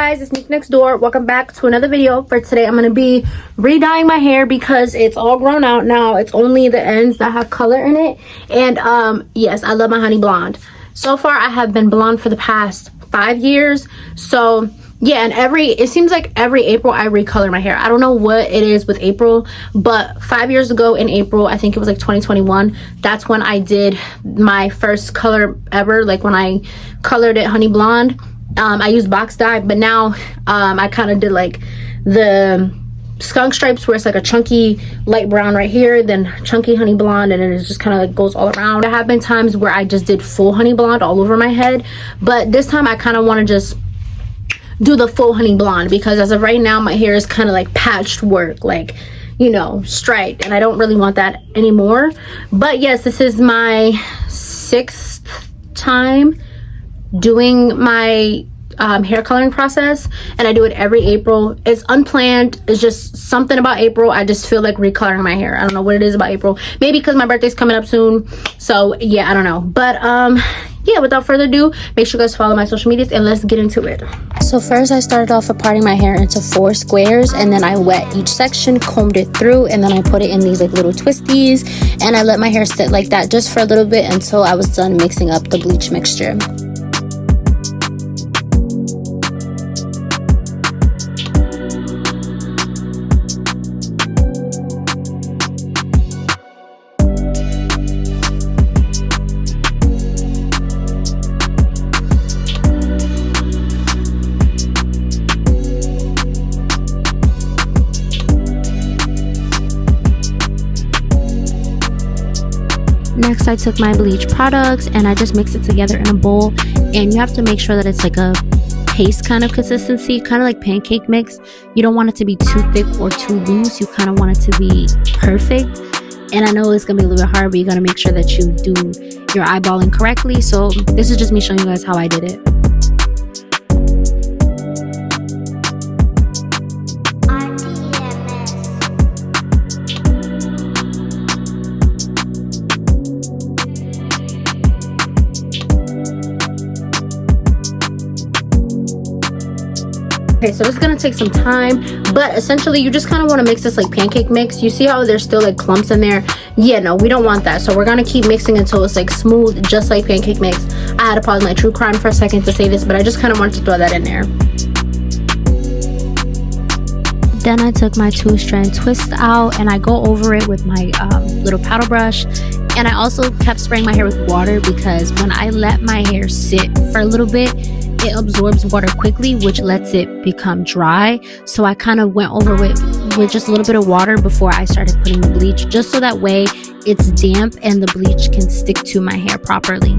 guys, it's NiqueNextDoor. Welcome back to another video. For today, I'm going to be re-dyeing my hair because it's all grown out now. It's only the ends that have color in it. And yes, I love my honey blonde. So far, I have been blonde for the past 5 years. So yeah, and it seems like every April I recolor my hair. I don't know what it is with April, but 5 years ago in April, I think it was like 2021, that's when I did my first color ever, like when I colored it honey blonde. I used box dye, but now I kind of did like the skunk stripes where it's like a chunky light brown right here, then chunky honey blonde, and then it just kind of like goes all around. There have been times where I just did full honey blonde all over my head, but this time I kind of want to just do the full honey blonde because as of right now my hair is kind of like patched work, like, you know, striped, and I don't really want that anymore. But yes, this is my 6th time doing my hair coloring process, and I do it every April. It's unplanned. It's just something about April. I just feel like recoloring my hair. I don't know what it is about April. Maybe because my birthday's coming up soon. So yeah, I don't know. But yeah, without further ado, make sure you guys follow my social medias and let's get into it. So first I started off with parting my hair into 4 squares, and then I wet each section, combed it through, and then I put it in these like little twisties, and I let my hair sit like that just for a little bit until I was done mixing up the bleach mixture. Next, I took my bleach products and I just mixed it together in a bowl, and you have to make sure that it's like a paste kind of consistency, kind of like pancake mix. You don't want it to be too thick or too loose. You kind of want it to be perfect. And I know it's gonna be a little bit hard, but you gotta make sure that you do your eyeballing correctly. So this is just me showing you guys how I did it. Okay, so it's gonna take some time, but essentially you just kind of want to mix this like pancake mix. You see how there's still like clumps in there? Yeah, no, we don't want that. So we're gonna keep mixing until it's like smooth, just like pancake mix. I had to pause my true crime for a second to say this, but I just kind of wanted to throw that in there. Then I took my 2-strand twist out and I go over it with my little paddle brush. And I also kept spraying my hair with water because when I let my hair sit for a little bit, it absorbs water quickly, which lets it become dry. So I kind of went over with just a little bit of water before I started putting the bleach, just so that way it's damp and the bleach can stick to my hair properly.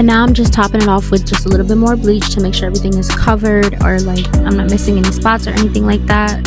And now I'm just topping it off with just a little bit more bleach to make sure everything is covered, or like I'm not missing any spots or anything like that.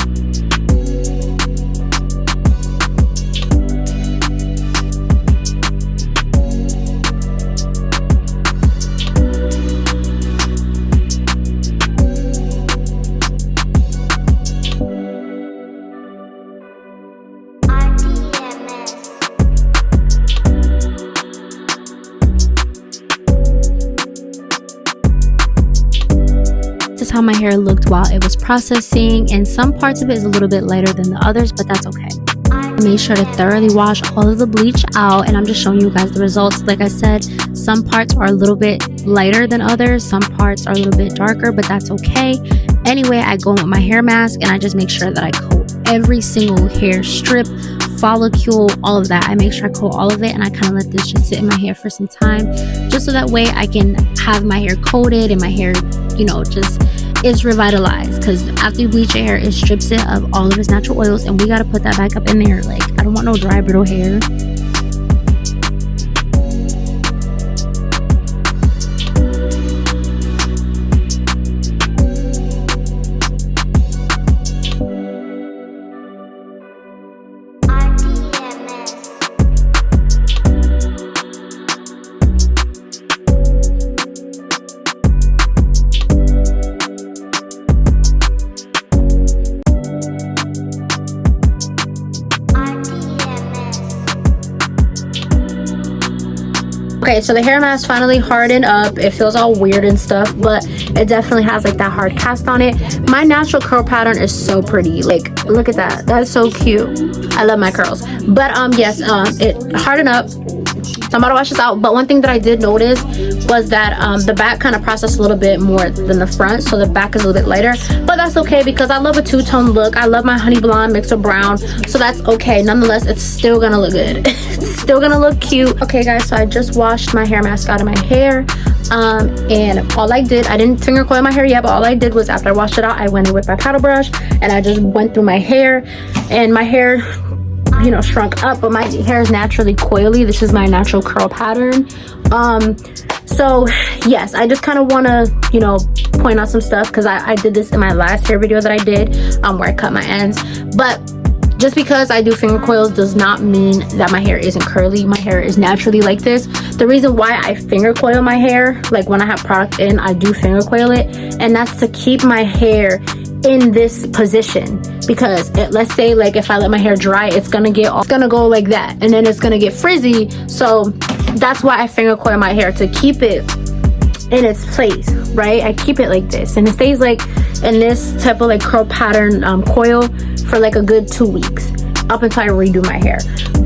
This is how my hair looked while it was processing, and some parts of it is a little bit lighter than the others, but that's okay. I made sure to thoroughly wash all of the bleach out, and I'm just showing you guys the results. Like I said, some parts are a little bit lighter than others, some parts are a little bit darker, but that's okay. Anyway, I go in with my hair mask and I just make sure that I coat every single hair strip, follicle, all of that. I make sure I coat all of it, and I kind of let this just sit in my hair for some time, just so that way I can have my hair coated and my hair, you know, just is revitalized. Because after you bleach your hair, it strips it of all of its natural oils, and we got to put that back up in there. Like, I don't want no dry, brittle hair. Okay, so the hair mask finally hardened up. It feels all weird and stuff, but it definitely has like that hard cast on it. My natural curl pattern is so pretty. Like, look at that. That's so cute. I love my curls. But yes, it hardened up. So I'm about to wash this out. But one thing that I did notice was that the back kind of processed a little bit more than the front, so the back is a little bit lighter, but that's okay because I love a two-tone look. I love my honey blonde mixed with brown, so that's okay. Nonetheless, it's still gonna look good. It's still gonna look cute. Okay guys, so I just washed my hair mask out of my hair, and all I did, I didn't finger coil my hair yet, but all I did was after I washed it out, I went in with my paddle brush and I just went through my hair, and my hair, you know, shrunk up, but my hair is naturally coily. This is my natural curl pattern. So yes, I just kind of want to, you know, point out some stuff because I did this in my last hair video that I did, where I cut my ends. But just because I do finger coils does not mean that my hair isn't curly. My hair is naturally like this. The reason why I finger coil my hair, like when I have product in, I do finger coil it, and that's to keep my hair in this position, because let's say like if I let my hair dry, it's gonna go like that, and then it's gonna get frizzy. So that's why I finger coil my hair, to keep it in its place, right? I keep it like this, and it stays like in this type of like curl pattern coil for like a good 2 weeks, up until I redo my hair.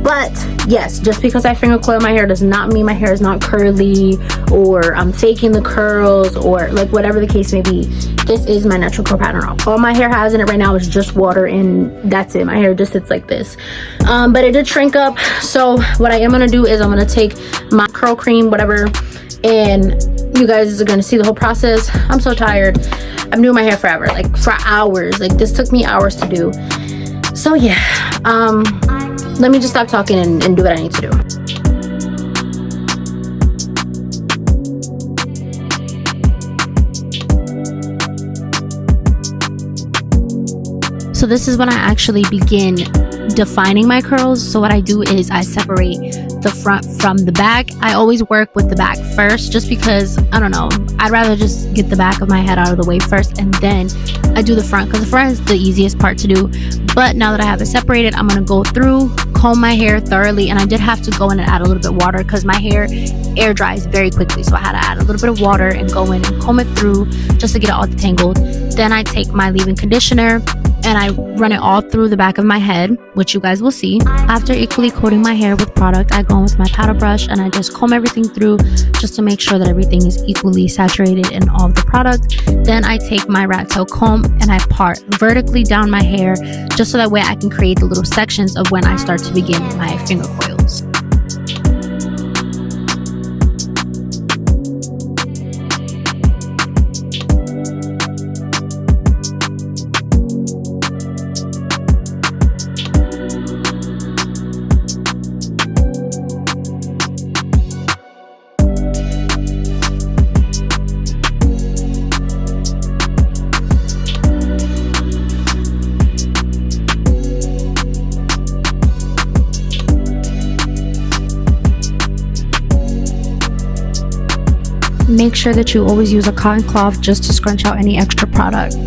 But yes, just because I finger coil my hair does not mean my hair is not curly, or I'm faking the curls, or like whatever the case may be. This is my natural curl pattern. All my hair has in it right now is just water, and that's it. My hair just sits like this. But it did shrink up. So what I am gonna do is I'm gonna take my curl cream, whatever, and you guys are gonna see the whole process. I'm so tired. I'm doing my hair forever, like for hours. Like this took me hours to do. So yeah, let me just stop talking and do what I need to do. So this is when I actually begin defining my curls. So what I do is I separate the front from the back. I always work with the back first, just because, I don't know, I'd rather just get the back of my head out of the way first, and then I do the front, because the front is the easiest part to do. But now that I have it separated, I'm going to go through, comb my hair thoroughly, and I did have to go in and add a little bit of water because my hair air dries very quickly, so I had to add a little bit of water and go in and comb it through just to get it all detangled. Then I take my leave-in conditioner and I run it all through the back of my head, which you guys will see. After equally coating my hair with product, I go in with my paddle brush and I just comb everything through just to make sure that everything is equally saturated in all of the product. Then I take my rat tail comb and I part vertically down my hair, just so that way I can create the little sections of when I start to begin my finger coils. make sure that you always use a cotton cloth just to scrunch out any extra product.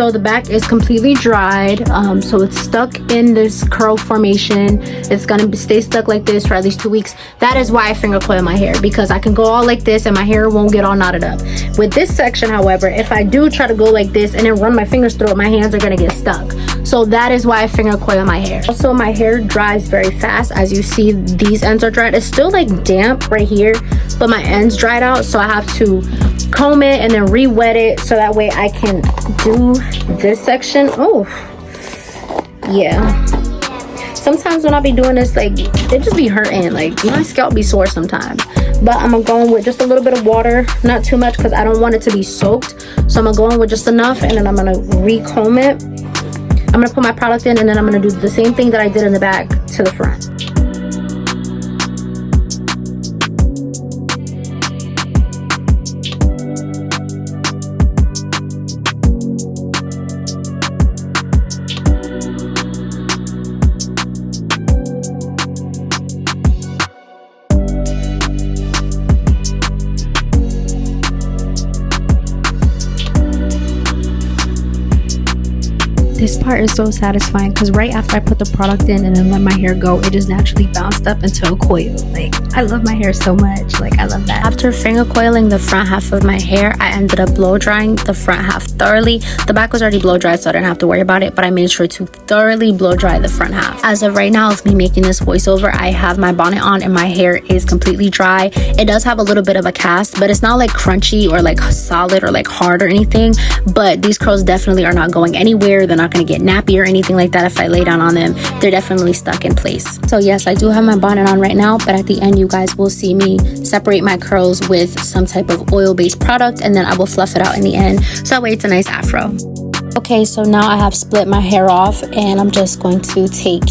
So the back is completely dried, so it's stuck in this curl formation. It's gonna stay stuck like this for at least 2 weeks. That is why I finger coil my hair, because I can go all like this and my hair won't get all knotted up. With this section, however, if I do try to go like this and then run my fingers through it, my hands are gonna get stuck. So that is why I finger coil my hair. Also, my hair dries very fast. As you see, these ends are dried. It's still like damp right here, but my ends dried out, so I have to comb it and then re-wet it so that way I can do this section. Oh yeah, sometimes when I be doing this, like, it just be hurting, like my scalp be sore sometimes. But I'm gonna go in with just a little bit of water, not too much because I don't want it to be soaked. So I'm gonna go in with just enough and then I'm gonna re-comb it. I'm gonna put my product in and then I'm gonna do the same thing that I did in the back to the front. This part is so satisfying because right after I put the product in and then let my hair go, it just naturally bounced up into a coil. Like, I love my hair so much. Like, I love that. After finger coiling the front half of my hair, I ended up blow drying the front half thoroughly. The back was already blow dried, so I didn't have to worry about it, but I made sure to thoroughly blow dry the front half. As of right now, of me making this voiceover, I have my bonnet on and my hair is completely dry. It does have a little bit of a cast, but it's not like crunchy or like solid or like hard or anything. But these curls definitely are not going anywhere. They're not going to get nappy or anything like that if I lay down on them. They're definitely stuck in place. So yes, I do have my bonnet on right now, but at the end you guys will see me separate my curls with some type of oil-based product, and then I will fluff it out in the end so that way it's a nice afro. Okay, so now I have split my hair off and I'm just going to take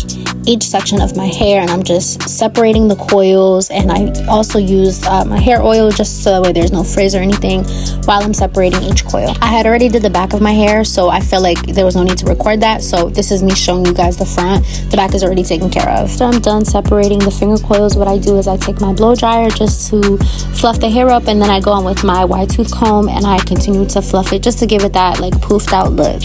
each section of my hair, and I'm just separating the coils. And I also used my hair oil just so that way there's no frizz or anything while I'm separating each coil. I had already did the back of my hair, so I felt like there was no need to record that, so this is me showing you guys the front. The back is already taken care of. So I'm done separating the finger coils. What I do is I take my blow dryer just to fluff the hair up, and then I go on with my wide tooth comb and I continue to fluff it just to give it that like poofed out look.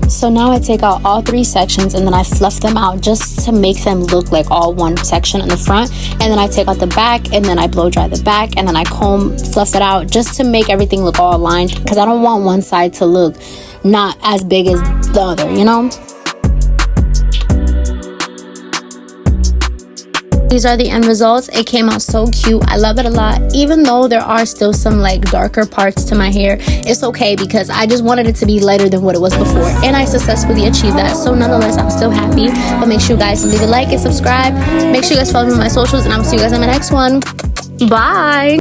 So now I take out all 3 sections and then I fluff them out just to make them look like all one section in the front. And then I take out the back and then I blow dry the back and then I comb, fluff it out just to make everything look all aligned, because I don't want one side to look not as big as the other, you know? These are the end results. It came out so cute. I love it a lot. Even though there are still some like darker parts to my hair, it's okay because I just wanted it to be lighter than what it was before, and I successfully achieved that. So nonetheless, I'm still happy. But make sure you guys leave a like and subscribe. Make sure you guys follow me on my socials, and I will see you guys on my next one. Bye.